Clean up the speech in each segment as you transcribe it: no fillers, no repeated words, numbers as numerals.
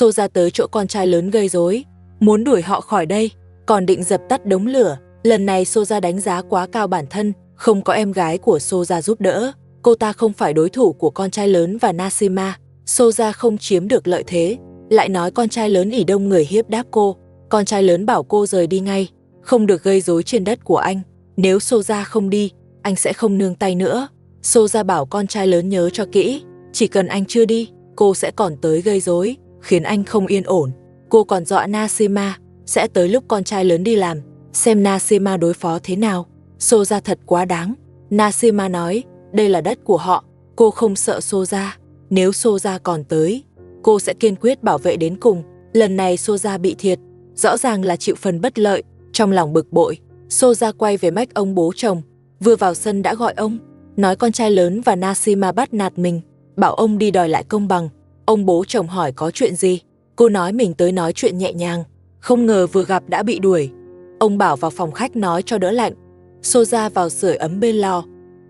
xô ra tới chỗ con trai lớn gây rối, muốn đuổi họ khỏi đây, còn định dập tắt đống lửa. Lần này xô ra đánh giá quá cao bản thân, không có em gái của xô ra giúp đỡ, cô ta không phải đối thủ của con trai lớn và Nasima. Xô ra không chiếm được lợi thế, lại nói con trai lớn ỉ đông người hiếp đáp cô. Con trai lớn bảo cô rời đi ngay, không được gây rối trên đất của anh. Nếu xô ra không đi, anh sẽ không nương tay nữa. Xô ra bảo con trai lớn nhớ cho kỹ, chỉ cần anh chưa đi, cô sẽ còn tới gây rối, khiến anh không yên ổn. Cô còn dọa Nasima, sẽ tới lúc con trai lớn đi làm, xem Nasima đối phó thế nào. Xô ra thật quá đáng. Nasima nói, đây là đất của họ, cô không sợ xô ra. Nếu xô ra còn tới, cô sẽ kiên quyết bảo vệ đến cùng. Lần này xô ra bị thiệt, rõ ràng là chịu phần bất lợi. Trong lòng bực bội, xô ra quay về mách ông bố chồng. Vừa vào sân đã gọi ông, nói con trai lớn và Nasima bắt nạt mình, bảo ông đi đòi lại công bằng. Ông bố chồng hỏi có chuyện gì, cô nói mình tới nói chuyện nhẹ nhàng, không ngờ vừa gặp đã bị đuổi. Ông bảo vào phòng khách nói cho đỡ lạnh. Xô ra vào sưởi ấm bên lò,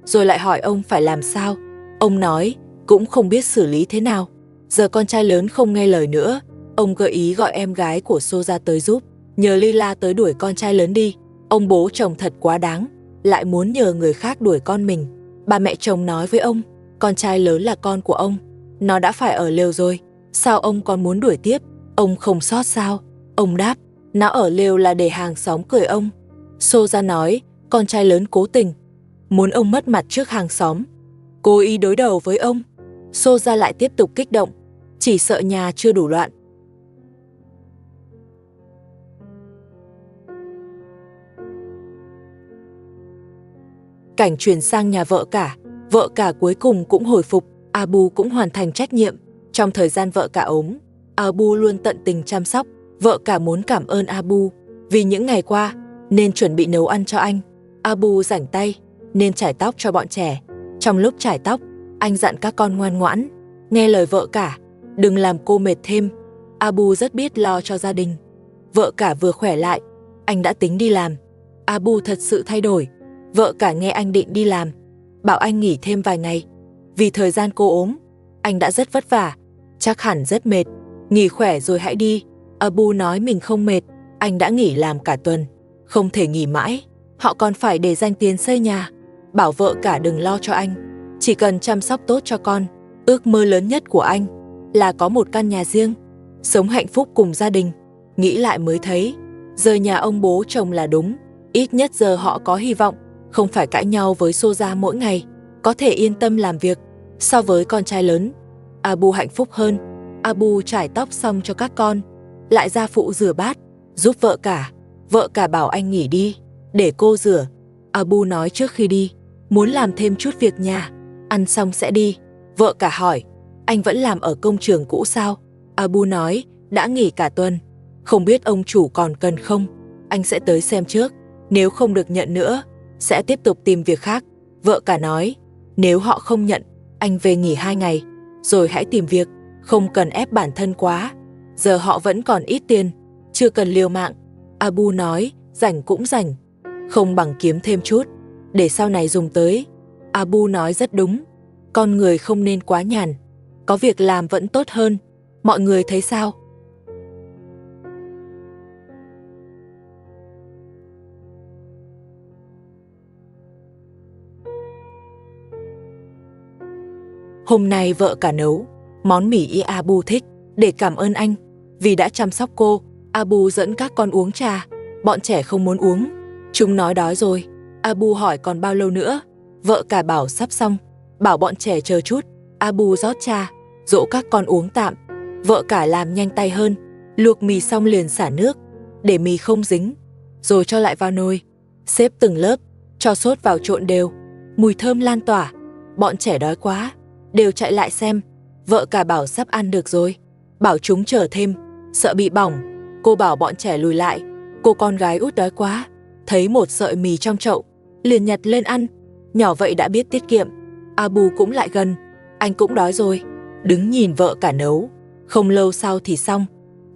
rồi lại hỏi ông phải làm sao. Ông nói cũng không biết xử lý thế nào. Giờ con trai lớn không nghe lời nữa, ông gợi ý gọi em gái của xô ra tới giúp, nhờ Lila tới đuổi con trai lớn đi. Ông bố chồng thật quá đáng, lại muốn nhờ người khác đuổi con mình. Bà mẹ chồng nói với ông, con trai lớn là con của ông, nó đã phải ở lều rồi, sao ông còn muốn đuổi tiếp? Ông không sót sao? Ông đáp, nó ở lều là để hàng xóm cười ông. Xô ra nói, con trai lớn cố tình, muốn ông mất mặt trước hàng xóm, cố ý đối đầu với ông. Xô ra lại tiếp tục kích động, chỉ sợ nhà chưa đủ loạn. Cảnh chuyển sang nhà vợ cả cuối cùng cũng hồi phục, Abu cũng hoàn thành trách nhiệm. Trong thời gian vợ cả ốm, Abu luôn tận tình chăm sóc. Vợ cả muốn cảm ơn Abu vì những ngày qua nên chuẩn bị nấu ăn cho anh. Abu rảnh tay nên chải tóc cho bọn trẻ. Trong lúc chải tóc, anh dặn các con ngoan ngoãn, nghe lời vợ cả, đừng làm cô mệt thêm. Abu rất biết lo cho gia đình. Vợ cả vừa khỏe lại, anh đã tính đi làm. Abu thật sự thay đổi. Vợ cả nghe anh định đi làm, bảo anh nghỉ thêm vài ngày. Vì thời gian cô ốm, anh đã rất vất vả, chắc hẳn rất mệt. Nghỉ khỏe rồi hãy đi. Abu nói mình không mệt, anh đã nghỉ làm cả tuần, không thể nghỉ mãi. Họ còn phải để dành tiền xây nhà. Bảo vợ cả đừng lo cho anh, chỉ cần chăm sóc tốt cho con. Ước mơ lớn nhất của anh là có một căn nhà riêng, sống hạnh phúc cùng gia đình. Nghĩ lại mới thấy, rời nhà ông bố chồng là đúng. Ít nhất giờ họ có hy vọng, không phải cãi nhau với xô ra mỗi ngày, có thể yên tâm làm việc. So với con trai lớn, Abu hạnh phúc hơn. Abu chải tóc xong cho các con, lại ra phụ rửa bát, giúp vợ cả. Vợ cả bảo anh nghỉ đi, để cô rửa. Abu nói trước khi đi, muốn làm thêm chút việc nhà, ăn xong sẽ đi. Vợ cả hỏi, anh vẫn làm ở công trường cũ sao? Abu nói, đã nghỉ cả tuần, không biết ông chủ còn cần không? Anh sẽ tới xem trước, nếu không được nhận nữa, sẽ tiếp tục tìm việc khác. Vợ cả nói, nếu họ không nhận, anh về nghỉ 2 ngày, rồi hãy tìm việc, không cần ép bản thân quá. Giờ họ vẫn còn ít tiền, chưa cần liều mạng. Abu nói, rảnh cũng rảnh, không bằng kiếm thêm chút, để sau này dùng tới. Abu nói rất đúng, con người không nên quá nhàn, có việc làm vẫn tốt hơn. Mọi người thấy sao? Hôm nay vợ cả nấu món mì Abu thích, để cảm ơn anh vì đã chăm sóc cô. Abu dẫn các con uống trà, bọn trẻ không muốn uống, chúng nói đói rồi. Abu hỏi còn bao lâu nữa, vợ cả bảo sắp xong, bảo bọn trẻ chờ chút. Abu rót trà, dỗ các con uống tạm. Vợ cả làm nhanh tay hơn, luộc mì xong liền xả nước, để mì không dính, rồi cho lại vào nồi, xếp từng lớp, cho sốt vào trộn đều, mùi thơm lan tỏa. Bọn trẻ đói quá, đều chạy lại xem. Vợ cả bảo sắp ăn được rồi, bảo chúng chờ thêm, sợ bị bỏng. Cô bảo bọn trẻ lùi lại. Cô con gái út đói quá, thấy một sợi mì trong chậu, liền nhặt lên ăn. Nhỏ vậy đã biết tiết kiệm. Abu cũng lại gần, anh cũng đói rồi, đứng nhìn vợ cả nấu. Không lâu sau thì xong,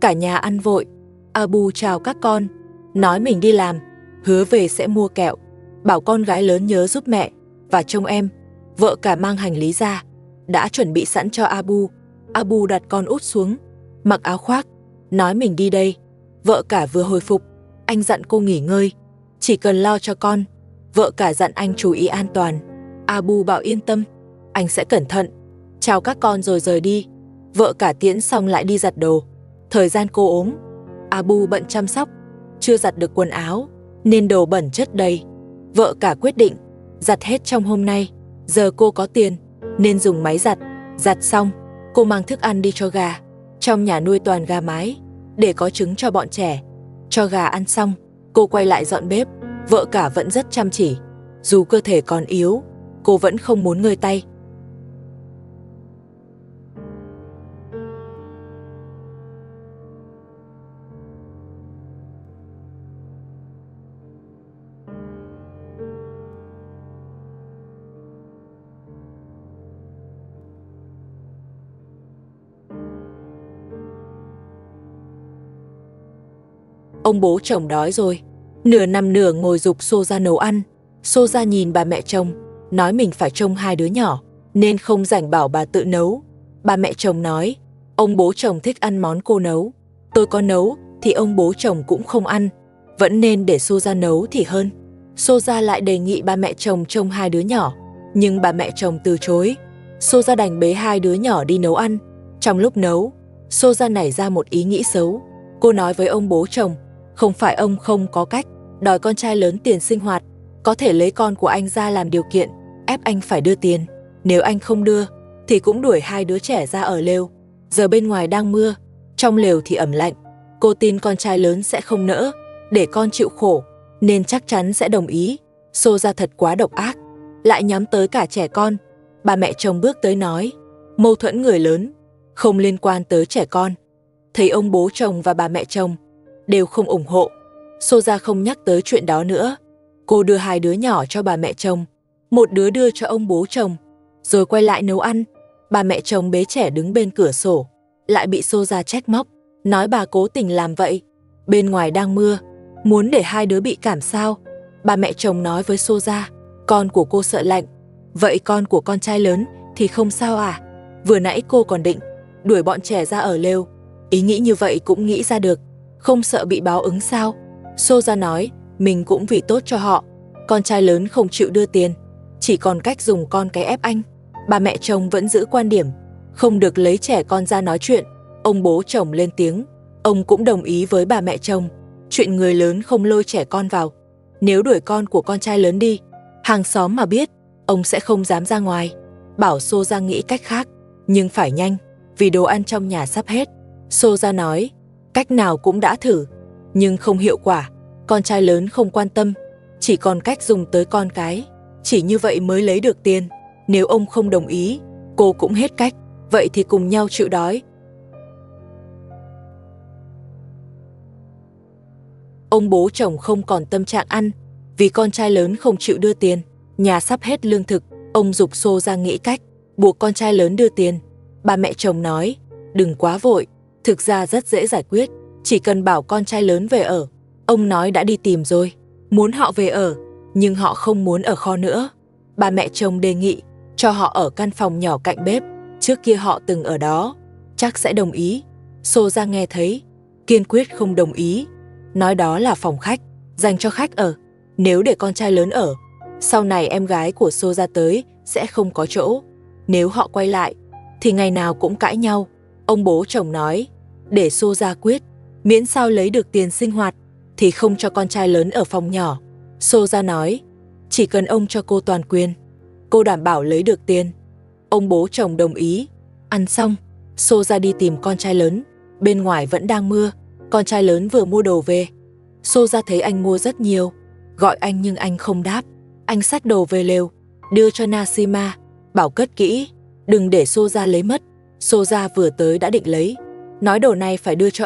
cả nhà ăn vội. Abu chào các con, nói mình đi làm, hứa về sẽ mua kẹo, bảo con gái lớn nhớ giúp mẹ và trông em. Vợ cả mang hành lý ra, đã chuẩn bị sẵn cho Abu. Abu đặt con út xuống, mặc áo khoác, nói mình đi đây. Vợ cả vừa hồi phục, anh dặn cô nghỉ ngơi, chỉ cần lo cho con. Vợ cả dặn anh chú ý an toàn. Abu bảo yên tâm, anh sẽ cẩn thận. Chào các con rồi rời đi. Vợ cả tiễn xong lại đi giặt đồ. Thời gian cô ốm, Abu bận chăm sóc, chưa giặt được quần áo, nên đồ bẩn chất đầy. Vợ cả quyết định giặt hết trong hôm nay. Giờ cô có tiền, nên dùng máy giặt. Giặt xong, cô mang thức ăn đi cho gà. Trong nhà nuôi toàn gà mái, để có trứng cho bọn trẻ. Cho gà ăn xong, cô quay lại dọn bếp. Vợ cả vẫn rất chăm chỉ. Dù cơ thể còn yếu, cô vẫn không muốn ngơi tay. Ông bố chồng đói rồi, nửa nằm nửa ngồi giục Xô ra nấu ăn. Xô ra nhìn bà mẹ chồng, nói mình phải trông hai đứa nhỏ, nên không rảnh bảo bà tự nấu. Bà mẹ chồng nói, ông bố chồng thích ăn món cô nấu. Tôi có nấu thì ông bố chồng cũng không ăn, vẫn nên để Xô ra nấu thì hơn. Xô ra lại đề nghị bà mẹ chồng trông hai đứa nhỏ, nhưng bà mẹ chồng từ chối. Xô ra đành bế hai đứa nhỏ đi nấu ăn. Trong lúc nấu, Xô ra nảy ra một ý nghĩ xấu. Cô nói với ông bố chồng, không phải ông không có cách, đòi con trai lớn tiền sinh hoạt, có thể lấy con của anh ra làm điều kiện, ép anh phải đưa tiền. Nếu anh không đưa, thì cũng đuổi hai đứa trẻ ra ở lều. Giờ bên ngoài đang mưa, trong lều thì ẩm lạnh. Cô tin con trai lớn sẽ không nỡ, để con chịu khổ, nên chắc chắn sẽ đồng ý. Xô ra thật quá độc ác, lại nhắm tới cả trẻ con. Bà mẹ chồng bước tới nói, mâu thuẫn người lớn, không liên quan tới trẻ con. Thấy ông bố chồng và bà mẹ chồng đều không ủng hộ, Xô ra không nhắc tới chuyện đó nữa. Cô đưa hai đứa nhỏ cho bà mẹ chồng, một đứa đưa cho ông bố chồng, rồi quay lại nấu ăn. Bà mẹ chồng bế trẻ đứng bên cửa sổ, lại bị Xô ra trách móc, nói bà cố tình làm vậy. Bên ngoài đang mưa, muốn để hai đứa bị cảm sao? Bà mẹ chồng nói với Xô ra, con của cô sợ lạnh, vậy con của con trai lớn thì không sao à? Vừa nãy cô còn định đuổi bọn trẻ ra ở lều, ý nghĩ như vậy cũng nghĩ ra được, không sợ bị báo ứng sao? Xô ra nói, mình cũng vì tốt cho họ. Con trai lớn không chịu đưa tiền, chỉ còn cách dùng con cái ép anh. Bà mẹ chồng vẫn giữ quan điểm, không được lấy trẻ con ra nói chuyện. Ông bố chồng lên tiếng, ông cũng đồng ý với bà mẹ chồng, chuyện người lớn không lôi trẻ con vào. Nếu đuổi con của con trai lớn đi, hàng xóm mà biết, ông sẽ không dám ra ngoài. Bảo Xô ra nghĩ cách khác, nhưng phải nhanh, vì đồ ăn trong nhà sắp hết. Xô ra nói, cách nào cũng đã thử, nhưng không hiệu quả. Con trai lớn không quan tâm, chỉ còn cách dùng tới con cái, chỉ như vậy mới lấy được tiền. Nếu ông không đồng ý, cô cũng hết cách, vậy thì cùng nhau chịu đói. Ông bố chồng không còn tâm trạng ăn, vì con trai lớn không chịu đưa tiền, nhà sắp hết lương thực. Ông giục Xô ra nghĩ cách, buộc con trai lớn đưa tiền. Bà mẹ chồng nói, đừng quá vội, thực ra rất dễ giải quyết, chỉ cần bảo con trai lớn về ở. Ông nói đã đi tìm rồi, muốn họ về ở, nhưng họ không muốn ở kho nữa. Bà mẹ chồng đề nghị cho họ ở căn phòng nhỏ cạnh bếp, trước kia họ từng ở đó, chắc sẽ đồng ý. Xô ra nghe thấy, kiên quyết không đồng ý, nói đó là phòng khách, dành cho khách ở. Nếu để con trai lớn ở, sau này em gái của Xô ra tới sẽ không có chỗ. Nếu họ quay lại, thì ngày nào cũng cãi nhau. Ông bố chồng nói, để Xô ra quyết, miễn sao lấy được tiền sinh hoạt, thì không cho con trai lớn ở phòng nhỏ. Xô ra nói, chỉ cần ông cho cô toàn quyền, cô đảm bảo lấy được tiền. Ông bố chồng đồng ý. Ăn xong, Xô ra đi tìm con trai lớn. Bên ngoài vẫn đang mưa, con trai lớn vừa mua đồ về. Xô ra thấy anh mua rất nhiều, gọi anh nhưng anh không đáp. Anh xách đồ về lều, đưa cho Nasima, bảo cất kỹ, đừng để Xô ra lấy mất. Xô ra vừa tới đã định lấy, nói đồ này phải đưa cho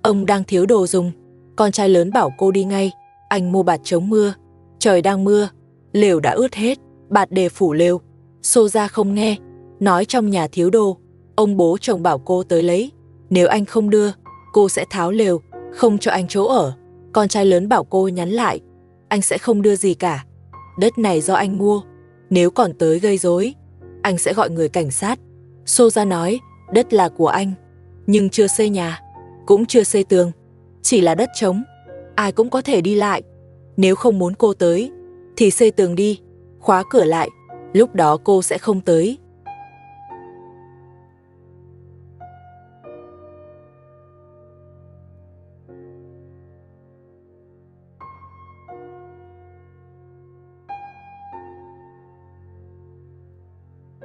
ông đang thiếu đồ dùng. Con trai lớn bảo cô đi ngay, anh mua bạt chống mưa. Trời đang mưa, lều đã ướt hết, bạt để phủ lều. Xô ra không nghe, nói trong nhà thiếu đồ. Ông bố chồng bảo cô tới lấy, nếu anh không đưa, cô sẽ tháo lều, không cho anh chỗ ở. Con trai lớn bảo cô nhắn lại, anh sẽ không đưa gì cả, đất này do anh mua, nếu còn tới gây rối, anh sẽ gọi người cảnh sát. Xô ra nói, đất là của anh, nhưng chưa xây nhà, cũng chưa xây tường, chỉ là đất trống, ai cũng có thể đi lại. Nếu không muốn cô tới, thì xây tường đi, khóa cửa lại, lúc đó cô sẽ không tới.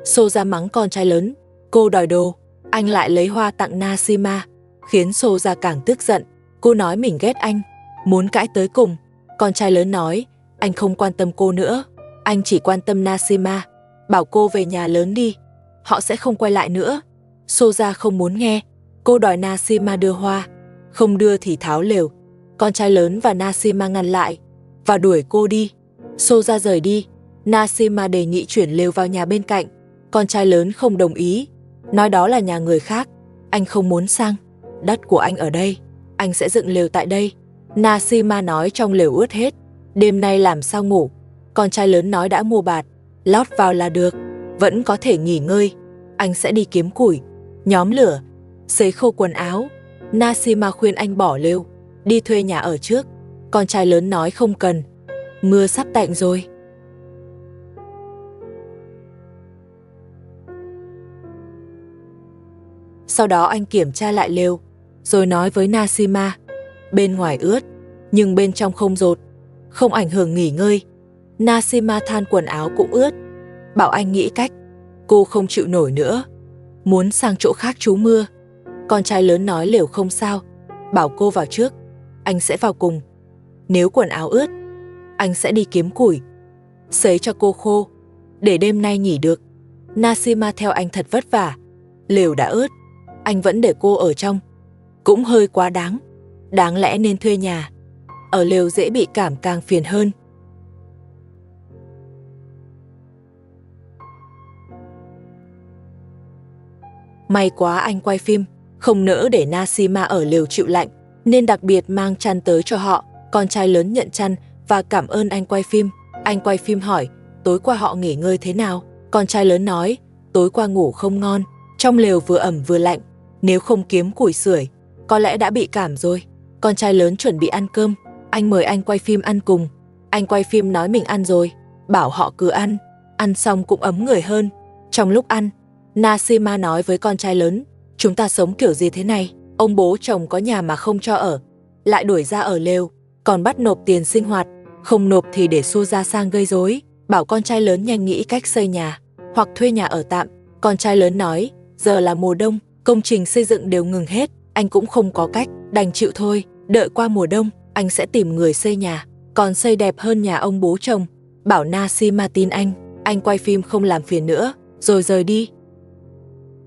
Soja mắng con trai lớn, cô đòi đồ, anh lại lấy hoa tặng Nashima, khiến Soja càng tức giận. Cô nói mình ghét anh, muốn cãi tới cùng. Con trai lớn nói, anh không quan tâm cô nữa, anh chỉ quan tâm Nashima, bảo cô về nhà lớn đi, họ sẽ không quay lại nữa. Soja không muốn nghe, cô đòi Nashima đưa hoa, không đưa thì tháo lều. Con trai lớn và Nashima ngăn lại và đuổi cô đi. Soja rời đi, Nashima đề nghị chuyển lều vào nhà bên cạnh. Con trai lớn không đồng ý, nói đó là nhà người khác, anh không muốn sang, đất của anh ở đây, anh sẽ dựng lều tại đây. Nashima nói trong lều ướt hết, đêm nay làm sao ngủ. Con trai lớn nói đã mua bạt, lót vào là được, vẫn có thể nghỉ ngơi, anh sẽ đi kiếm củi, nhóm lửa, sấy khô quần áo. Nashima khuyên anh bỏ lều, đi thuê nhà ở trước. Con trai lớn nói không cần, mưa sắp tạnh rồi. Sau đó anh kiểm tra lại lều, rồi nói với Nashima, bên ngoài ướt, nhưng bên trong không dột, không ảnh hưởng nghỉ ngơi. Nashima than quần áo cũng ướt, bảo anh nghĩ cách. Cô không chịu nổi nữa, muốn sang chỗ khác trú mưa. Con trai lớn nói lều không sao, bảo cô vào trước, anh sẽ vào cùng. Nếu quần áo ướt, anh sẽ đi kiếm củi, sấy cho cô khô, để đêm nay nghỉ được. Nashima theo anh thật vất vả, lều đã ướt, anh vẫn để cô ở trong, cũng hơi quá đáng. Đáng lẽ nên thuê nhà, ở lều dễ bị cảm càng phiền hơn. May quá anh quay phim, không nỡ để Nashima ở lều chịu lạnh, nên đặc biệt mang chăn tới cho họ. Con trai lớn nhận chăn và cảm ơn anh quay phim. Anh quay phim hỏi, tối qua họ nghỉ ngơi thế nào? Con trai lớn nói, tối qua ngủ không ngon, trong lều vừa ẩm vừa lạnh, nếu không kiếm củi sưởi, có lẽ đã bị cảm rồi. Con trai lớn chuẩn bị ăn cơm, anh mời anh quay phim ăn cùng. Anh quay phim nói mình ăn rồi, bảo họ cứ ăn xong cũng ấm người hơn. Trong lúc ăn, Nashima nói với con trai lớn, chúng ta sống kiểu gì thế này? Ông bố chồng có nhà mà không cho ở, lại đuổi ra ở lều, còn bắt nộp tiền sinh hoạt, không nộp thì để Soja sang gây rối. Bảo con trai lớn nhanh nghĩ cách xây nhà, hoặc thuê nhà ở tạm. Con trai lớn nói, giờ là mùa đông, công trình xây dựng đều ngừng hết, anh cũng không có cách, đành chịu thôi, đợi qua mùa đông, anh sẽ tìm người xây nhà, còn xây đẹp hơn nhà ông bố chồng. Bảo Nashima tin anh quay phim không làm phiền nữa, rồi rời đi.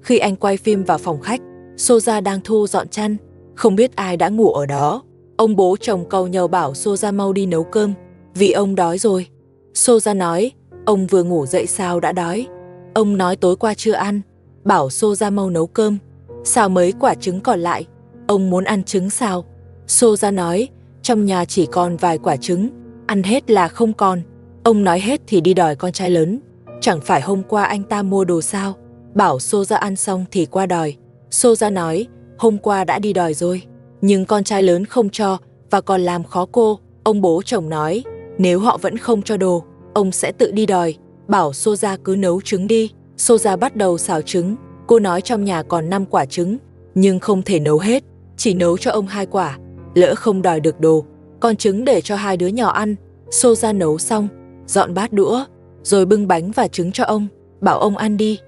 Khi anh quay phim vào phòng khách, Soja đang thu dọn chăn, không biết ai đã ngủ ở đó. Ông bố chồng cầu nhờ bảo Soja mau đi nấu cơm, vì ông đói rồi. Soja nói, ông vừa ngủ dậy sao đã đói. Ông nói tối qua chưa ăn, bảo Soja mau nấu cơm. Xào mấy quả trứng còn lại, ông muốn ăn trứng xào. Soja nói, trong nhà chỉ còn vài quả trứng, ăn hết là không còn. Ông nói hết thì đi đòi con trai lớn. Chẳng phải hôm qua anh ta mua đồ sao, bảo Soja ăn xong thì qua đòi. Soja nói, hôm qua đã đi đòi rồi, nhưng con trai lớn không cho và còn làm khó cô. Ông bố chồng nói, nếu họ vẫn không cho đồ, ông sẽ tự đi đòi, bảo Soja cứ nấu trứng đi. Soja bắt đầu xào trứng. Cô nói trong nhà còn 5 quả trứng, nhưng không thể nấu hết, chỉ nấu cho ông 2 quả, lỡ không đòi được đồ, còn trứng để cho 2 đứa nhỏ ăn. Soja nấu xong, dọn bát đũa, rồi bưng bánh và trứng cho ông, bảo ông ăn đi.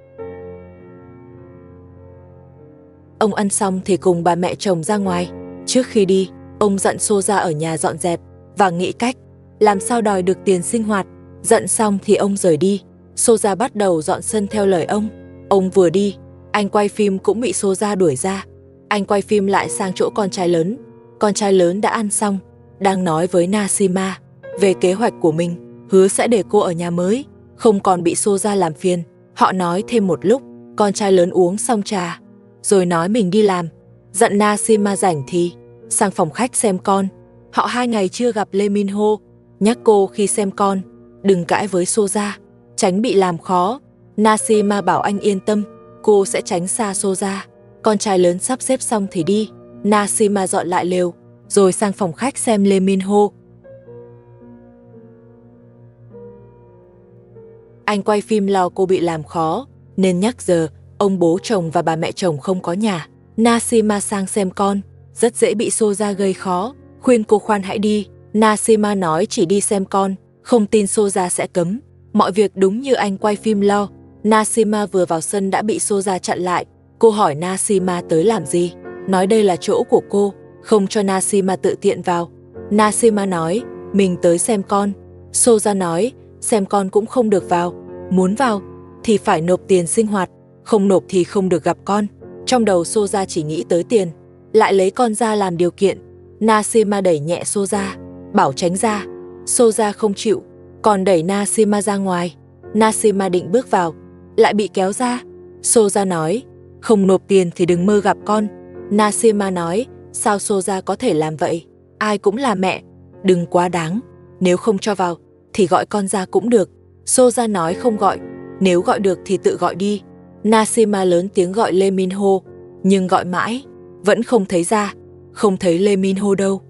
Ông ăn xong thì cùng bà mẹ chồng ra ngoài. Trước khi đi, ông dặn Soja ở nhà dọn dẹp và nghĩ cách làm sao đòi được tiền sinh hoạt. Dặn xong thì ông rời đi. Soja bắt đầu dọn sân theo lời ông. Ông vừa đi, anh quay phim cũng bị Soja đuổi ra. Anh quay phim lại sang chỗ con trai lớn. Con trai lớn đã ăn xong, đang nói với Nashima về kế hoạch của mình, hứa sẽ để cô ở nhà mới, không còn bị Soja làm phiền. Họ nói thêm một lúc, con trai lớn uống xong trà, rồi nói mình đi làm. Dặn Nashima rảnh thì sang phòng khách xem con. Họ 2 ngày chưa gặp Lee Min-ho, nhắc cô khi xem con, đừng cãi với Soja, tránh bị làm khó. Nashima bảo anh yên tâm, cô sẽ tránh xa Soja. con trai lớn sắp xếp xong thì đi. Nasima dọn lại lều, rồi sang phòng khách xem Lee Min Ho. Anh quay phim lo cô bị làm khó, nên nhắc giờ ông bố chồng và bà mẹ chồng không có nhà. Nasima sang xem con, rất dễ bị Soja gây khó, khuyên cô khoan hãy đi. Nasima nói chỉ đi xem con, không tin Soja sẽ cấm. Mọi việc đúng như anh quay phim lo. Nasima vừa vào sân đã bị Soja chặn lại. Cô hỏi Nasima tới làm gì, nói đây là chỗ của cô, không cho Nasima tự tiện vào. Nasima nói, mình tới xem con. Soja nói, xem con cũng không được vào, muốn vào thì phải nộp tiền sinh hoạt, không nộp thì không được gặp con. Trong đầu Soja chỉ nghĩ tới tiền, lại lấy con ra làm điều kiện. Nasima đẩy nhẹ Soja, bảo tránh ra. Soja không chịu, còn đẩy Nasima ra ngoài. Nasima định bước vào, lại bị kéo ra. Soja nói, không nộp tiền thì đừng mơ gặp con. Nasima nói, sao Soja có thể làm vậy? Ai cũng là mẹ, đừng quá đáng. Nếu không cho vào, thì gọi con ra cũng được. Soja nói không gọi, nếu gọi được thì tự gọi đi. Nasima lớn tiếng gọi Lee Min Ho, nhưng gọi mãi, vẫn không thấy ra, không thấy Lee Min Ho đâu.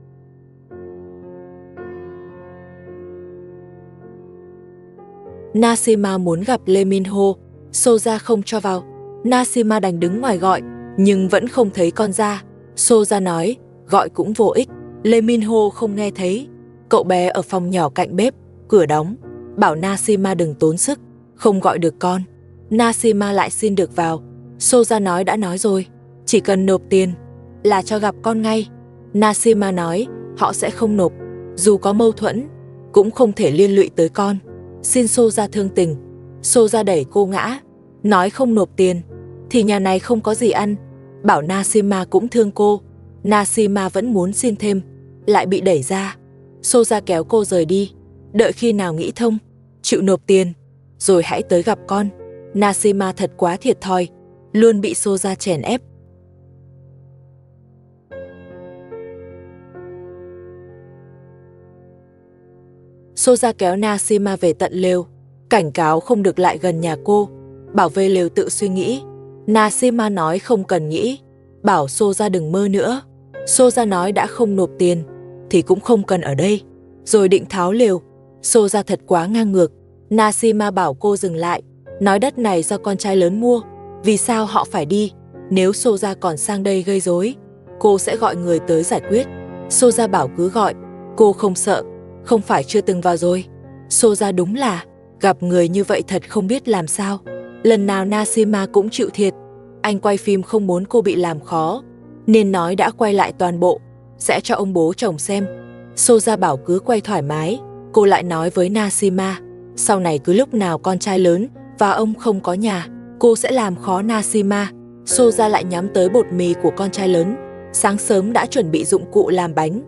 Nasima muốn gặp Lee Min Ho, Soja không cho vào. Nasima đành đứng ngoài gọi, nhưng vẫn không thấy con ra. Soja nói, gọi cũng vô ích. Lee Min Ho không nghe thấy. Cậu bé ở phòng nhỏ cạnh bếp, cửa đóng, bảo Nasima đừng tốn sức, không gọi được con. Nasima lại xin được vào. Soja nói đã nói rồi, chỉ cần nộp tiền là cho gặp con ngay. Nasima nói, họ sẽ không nộp, dù có mâu thuẫn, cũng không thể liên lụy tới con. Xin Soja thương tình. Soja đẩy cô ngã, nói không nộp tiền thì nhà này không có gì ăn, bảo Nasima cũng thương cô. Nasima vẫn muốn xin thêm, lại bị đẩy ra. Soja kéo cô rời đi, đợi khi nào nghĩ thông, chịu nộp tiền, rồi hãy tới gặp con. Nasima thật quá thiệt thòi, luôn bị Soja chèn ép. Soja kéo Nasima về tận lều, cảnh cáo không được lại gần nhà cô, bảo về lều tự suy nghĩ. Nasima nói không cần nghĩ, bảo Soja đừng mơ nữa. Soja nói đã không nộp tiền thì cũng không cần ở đây, rồi định tháo lều. Soja thật quá ngang ngược. Nasima bảo cô dừng lại, nói đất này do con trai lớn mua, vì sao họ phải đi? Nếu Soja còn sang đây gây rối, cô sẽ gọi người tới giải quyết. Soja bảo cứ gọi, cô không sợ, không phải chưa từng vào rồi. Soja đúng là gặp người như vậy thật không biết làm sao. Lần nào Nasima cũng chịu thiệt. Anh quay phim không muốn cô bị làm khó, nên nói đã quay lại toàn bộ, sẽ cho ông bố chồng xem. Soja bảo cứ quay thoải mái. Cô lại nói với Nasima, sau này cứ lúc nào con trai lớn và ông không có nhà, cô sẽ làm khó Nasima. Soja lại nhắm tới bột mì của con trai lớn, sáng sớm đã chuẩn bị dụng cụ làm bánh.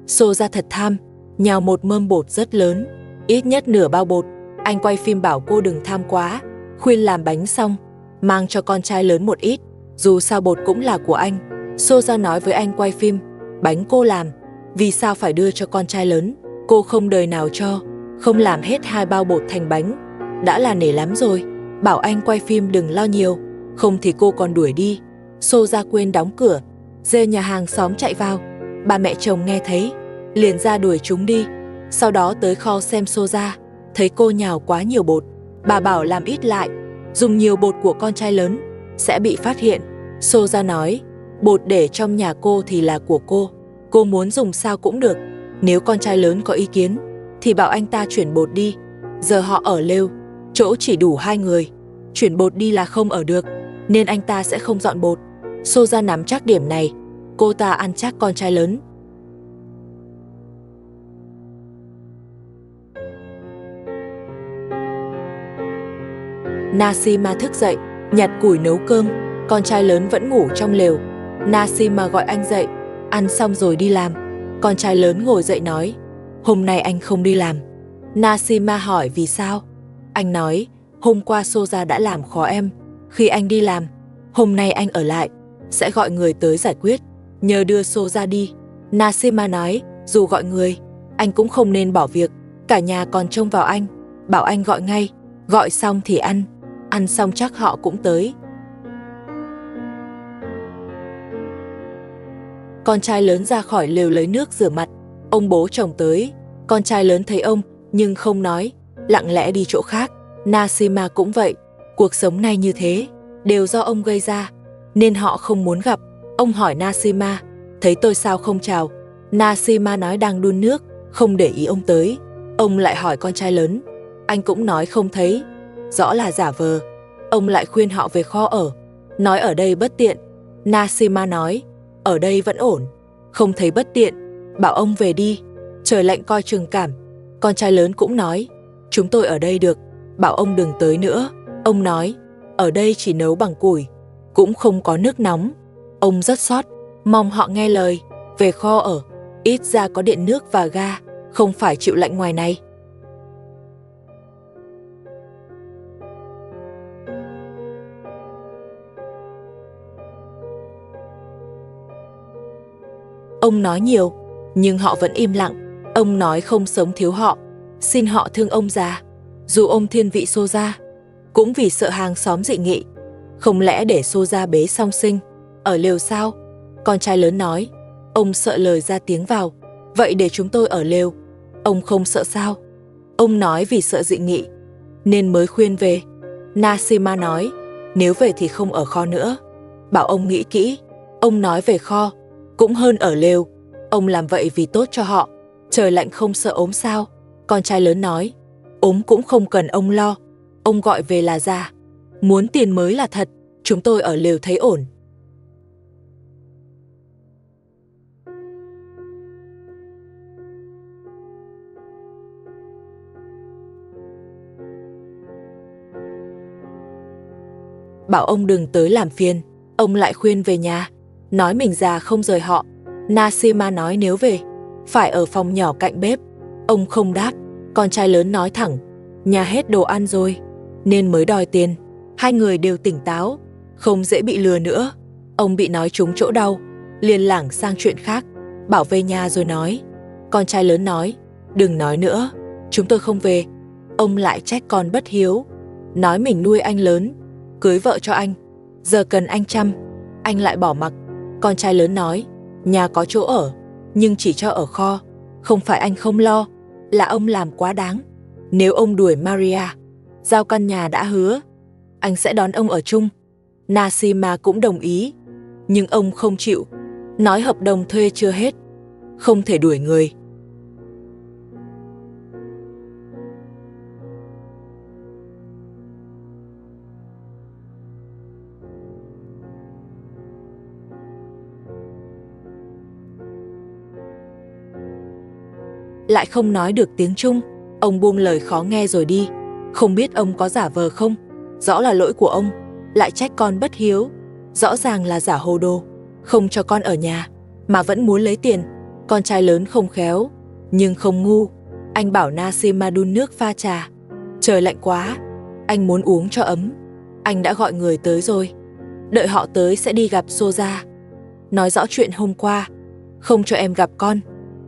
Soja thật tham, nhào một mâm bột rất lớn, ít nhất nửa bao bột. Anh quay phim bảo cô đừng tham quá, khuyên làm bánh xong, mang cho con trai lớn một ít, dù sao bột cũng là của anh. Soja nói với anh quay phim, bánh cô làm, vì sao phải đưa cho con trai lớn? Cô không đời nào cho, không làm hết 2 bao bột thành bánh, đã là nể lắm rồi. Bảo anh quay phim đừng lo nhiều, không thì cô còn đuổi đi. Soja quên đóng cửa, dê nhà hàng xóm chạy vào. Bà mẹ chồng nghe thấy, liền ra đuổi chúng đi. Sau đó tới kho xem Soja, thấy cô nhào quá nhiều bột. Bà bảo làm ít lại, dùng nhiều bột của con trai lớn, sẽ bị phát hiện. Soja nói, bột để trong nhà cô thì là của cô muốn dùng sao cũng được. Nếu con trai lớn có ý kiến, thì bảo anh ta chuyển bột đi. Giờ họ ở lều, chỗ chỉ đủ 2 người, chuyển bột đi là không ở được, nên anh ta sẽ không dọn bột. Soja nắm chắc điểm này, cô ta ăn chắc con trai lớn. Nasima thức dậy, nhặt củi nấu cơm, con trai lớn vẫn ngủ trong lều. Nasima gọi anh dậy, ăn xong rồi đi làm. Con trai lớn ngồi dậy nói, hôm nay anh không đi làm. Nasima hỏi vì sao? Anh nói, hôm qua Soja đã làm khó em khi anh đi làm, hôm nay anh ở lại, sẽ gọi người tới giải quyết, nhờ đưa Soja đi. Nasima nói, dù gọi người, anh cũng không nên bỏ việc, cả nhà còn trông vào anh, bảo anh gọi ngay, gọi xong thì ăn xong chắc họ cũng tới. Con trai lớn ra khỏi lều lấy nước rửa mặt. Ông bố chồng tới. Con trai lớn thấy ông nhưng không nói, lặng lẽ đi chỗ khác. Nasima cũng vậy. Cuộc sống này như thế, đều do ông gây ra, nên họ không muốn gặp. Ông hỏi Nasima, thấy tôi sao không chào? Nasima nói đang đun nước, không để ý ông tới. Ông lại hỏi con trai lớn, anh cũng nói không thấy, rõ là giả vờ. Ông lại khuyên họ về kho ở, nói ở đây bất tiện. Nasima nói, ở đây vẫn ổn, không thấy bất tiện, bảo ông về đi, trời lạnh coi chừng cảm. Con trai lớn cũng nói, chúng tôi ở đây được, bảo ông đừng tới nữa. Ông nói, ở đây chỉ nấu bằng củi, cũng không có nước nóng. Ông rất xót, mong họ nghe lời, về kho ở, ít ra có điện nước và ga, không phải chịu lạnh ngoài này. Ông nói nhiều, nhưng họ vẫn im lặng. Ông nói không sống thiếu họ, xin họ thương ông già, dù ông thiên vị Soja, cũng vì sợ hàng xóm dị nghị. Không lẽ để Soja bế song sinh, ở lều sao? Con trai lớn nói, ông sợ lời ra tiếng vào, vậy để chúng tôi ở lều. Ông không sợ sao? Ông nói vì sợ dị nghị, nên mới khuyên về. Nasima nói, nếu về thì không ở kho nữa, bảo ông nghĩ kỹ. Ông nói về kho, cũng hơn ở lều. Ông làm vậy vì tốt cho họ, trời lạnh không sợ ốm sao? Con trai lớn nói, ốm cũng không cần ông lo, ông gọi về là già, muốn tiền mới là thật, chúng tôi ở lều thấy ổn. Bảo ông đừng tới làm phiền, ông lại khuyên về nhà, nói mình già không rời họ. Nasima nói nếu về, phải ở phòng nhỏ cạnh bếp. Ông không đáp. Con trai lớn nói thẳng, nhà hết đồ ăn rồi, nên mới đòi tiền. Hai người đều tỉnh táo, không dễ bị lừa nữa. Ông bị nói trúng chỗ đau, liền lảng sang chuyện khác, bảo về nhà rồi nói. Con trai lớn nói, đừng nói nữa, chúng tôi không về. Ông lại trách con bất hiếu, nói mình nuôi anh lớn, cưới vợ cho anh, giờ cần anh chăm, anh lại bỏ mặc. Con trai lớn nói, nhà có chỗ ở, nhưng chỉ cho ở kho, không phải anh không lo, là ông làm quá đáng. Nếu ông đuổi Maria, giao căn nhà đã hứa, anh sẽ đón ông ở chung. Nasima cũng đồng ý, nhưng ông không chịu, nói hợp đồng thuê chưa hết, không thể đuổi người. Lại không nói được tiếng Trung, ông buông lời khó nghe rồi đi. Không biết ông có giả vờ không, rõ là lỗi của ông, lại trách con bất hiếu, rõ ràng là giả hồ đồ, không cho con ở nhà, mà vẫn muốn lấy tiền. Con trai lớn không khéo, nhưng không ngu. Anh bảo Nasima đun nước pha trà. Trời lạnh quá, anh muốn uống cho ấm. Anh đã gọi người tới rồi, đợi họ tới sẽ đi gặp Soja, nói rõ chuyện hôm qua, không cho em gặp con,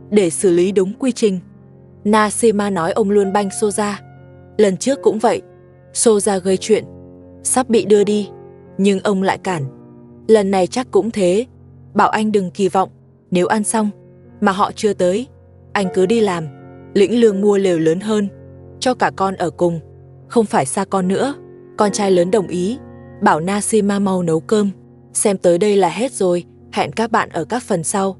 để xử lý đúng quy trình. Nasima nói ông luôn banh Soja. Lần trước cũng vậy, Soja gây chuyện, sắp bị đưa đi, nhưng ông lại cản. Lần này chắc cũng thế, bảo anh đừng kỳ vọng, nếu ăn xong mà họ chưa tới, anh cứ đi làm, lĩnh lương mua lều lớn hơn, cho cả con ở cùng, không phải xa con nữa. Con trai lớn đồng ý, bảo Nasima mau nấu cơm, xem tới đây là hết rồi, hẹn các bạn ở các phần sau.